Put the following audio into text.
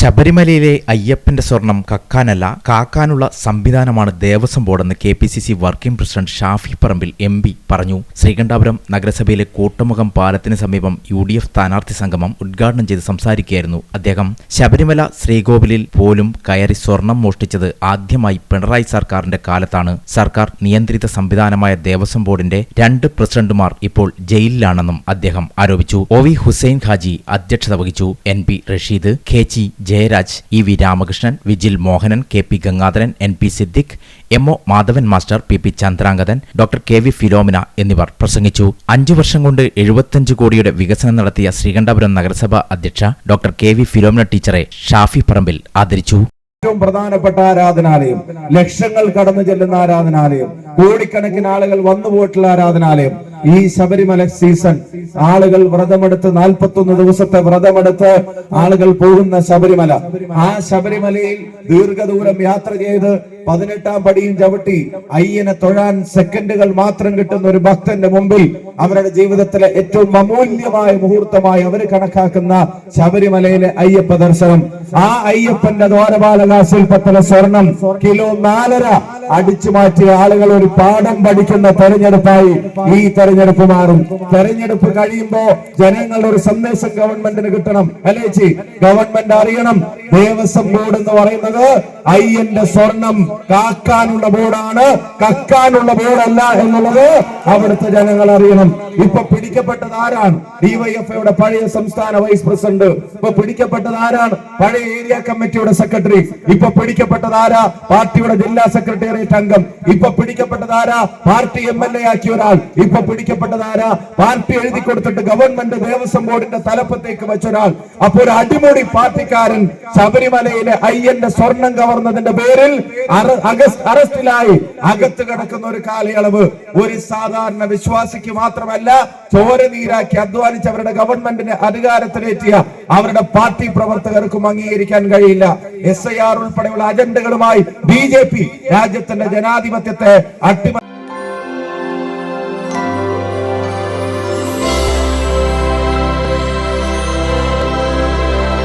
ശബരിമലയിലെ അയ്യപ്പന്റെ സ്വർണം കക്കാനല്ല കാക്കാനുള്ള സംവിധാനമാണ് ദേവസ്വം ബോർഡെന്ന് KPCC working president Shafi Parambil MP പറഞ്ഞു. ശ്രീകണ്ഠാപുരം നഗരസഭയിലെ കൂട്ടമുഖം പാലത്തിന് സമീപം UDF സ്ഥാനാർത്ഥി സംഗമം ഉദ്ഘാടനം ചെയ്ത് സംസാരിക്കുകയായിരുന്നു അദ്ദേഹം. ശബരിമല ശ്രീകോവിലിൽ പോലും കയറി സ്വർണം മോഷ്ടിച്ചത് ആദ്യമായി പിണറായി സർക്കാരിന്റെ കാലത്താണ്. സർക്കാർ നിയന്ത്രിത സംവിധാനമായ ദേവസ്വം ബോർഡിന്റെ 2 പ്രസിഡന്റുമാർ ഇപ്പോൾ ജയിലിലാണെന്നും അദ്ദേഹം ആരോപിച്ചു. OV ഹുസൈൻ ഹാജി അധ്യക്ഷത വഹിച്ചു. NP Rasheed, KG Jayaraj, EV Ramakrishnan, Vijil Mohanan, KP Gangadharan, NP Siddique, MO Madhavan master, PP Chandrangathan, doctor KV Philomina എന്നിവർ പ്രസംഗിച്ചു. 5 വർഷം കൊണ്ട് 75 കോടിയുടെ വികസനം നടത്തിയ ശ്രീകണ്ഠാപുരം നഗരസഭ അധ്യക്ഷ ഡോക്ടർ KV ഫിലോമിന ടീച്ചറെ ഷാഫി പറമ്പിൽ ആദരിച്ചു. ഏറ്റവും പ്രധാനപ്പെട്ട ആരാധനാലയം, ലക്ഷങ്ങൾ കടന്നു ചെല്ലുന്ന ആരാധനാലയം, കോടിക്കണക്കിന് ആളുകൾ വന്നുപോയിട്ടുള്ള ആരാധനാലയം. ഈ ശബരിമല സീസൺ ആളുകൾ വ്രതമെടുത്ത് 41 ദിവസത്തെ വ്രതമെടുത്ത് ആളുകൾ പോകുന്ന ശബരിമല, ആ ശബരിമലയിൽ ദീർഘദൂരം യാത്ര ചെയ്ത് 18ാം പടിയും ചവിട്ടി അയ്യനെ തൊഴാൻ സെക്കൻഡുകൾ മാത്രം കിട്ടുന്ന ഒരു ഭക്തന്റെ മുമ്പിൽ അവരുടെ ജീവിതത്തിലെ ഏറ്റവും അമൂല്യമായ മുഹൂർത്തമായി അവർ കണക്കാക്കുന്ന ശബരിമലയിലെ അയ്യപ്പ ദർശനം. ആ അയ്യപ്പന്റെ ദ്വാരപാലകാശിൽപ്പെട്ട സ്വർണം കിലോ 4.5 അടിച്ചു മാറ്റിയ ആളുകൾ ഒരു പാഠം പഠിക്കുന്ന തെരഞ്ഞെടുപ്പായി ഈ തെരഞ്ഞെടുപ്പ് മാറും. തെരഞ്ഞെടുപ്പ് കഴിയുമ്പോ ജനങ്ങളുടെ ഒരു സന്ദേശം ഗവൺമെന്റിന് കിട്ടണം, അല്ലേ ചി? ഗവൺമെന്റ് അറിയണം, ദേവസ്വം ബോർഡ് എന്ന് പറയുന്നത് അയ്യന്റെ സ്വർണം കാക്കാനുള്ള ബോർഡാണ്, കക്കാനുള്ള ബോർഡല്ല എന്നുള്ളത് അവിടുത്തെ ജനങ്ങൾ അറിയണം. ഇപ്പൊ പിടിക്കപ്പെട്ടത് ആരാണ്? DYFഐയുടെ പഴയ സംസ്ഥാന വൈസ് പ്രസിഡന്റ്. ഇപ്പൊ പിടിക്കപ്പെട്ടത് ആരാണ്? പഴയ ഏരിയ കമ്മിറ്റിയുടെ സെക്രട്ടറി. ഇപ്പൊ പിടിക്കപ്പെട്ടത് ആരാ? പാർട്ടിയുടെ ജില്ലാ സെക്രട്ടേറിയറ്റ് അംഗം. ഇപ്പൊ പിടിക്കപ്പെട്ടത് ആരാ? പാർട്ടി MLA ആക്കിയ ഒരാൾ. ഇപ്പൊ പിടിക്കപ്പെട്ടത് ആരാ? പാർട്ടി എഴുതി കൊടുത്തിട്ട് ഗവൺമെന്റ് ദേവസ്വം ബോർഡിന്റെ തലപ്പത്തേക്ക് വെച്ചൊരാൾ. അപ്പൊ ഒരു അടിമുടി പാർട്ടിക്കാരൻ ശബരിമലയിലെ അയ്യന്റെ സ്വർണം കവർന്നതിന്റെ പേരിൽ അറസ്റ്റിലായി അകത്ത് കിടക്കുന്ന ഒരു കാലയളവ് ഒരു സാധാരണ വിശ്വാസിക്ക് മാത്രമല്ല, ചോരനീരാക്കി അധ്വാനിച്ചവരുടെ ഗവൺമെന്റിനെ അധികാരത്തിലേറ്റിയ അവരുടെ പാർട്ടി പ്രവർത്തകർക്കും അംഗീകരിക്കാൻ കഴിയില്ല. SIR ഉൾപ്പെടെയുള്ള അജണ്ടകളുമായി BJP രാജ്യത്തിന്റെ ജനാധിപത്യത്തെ അട്ടിമറി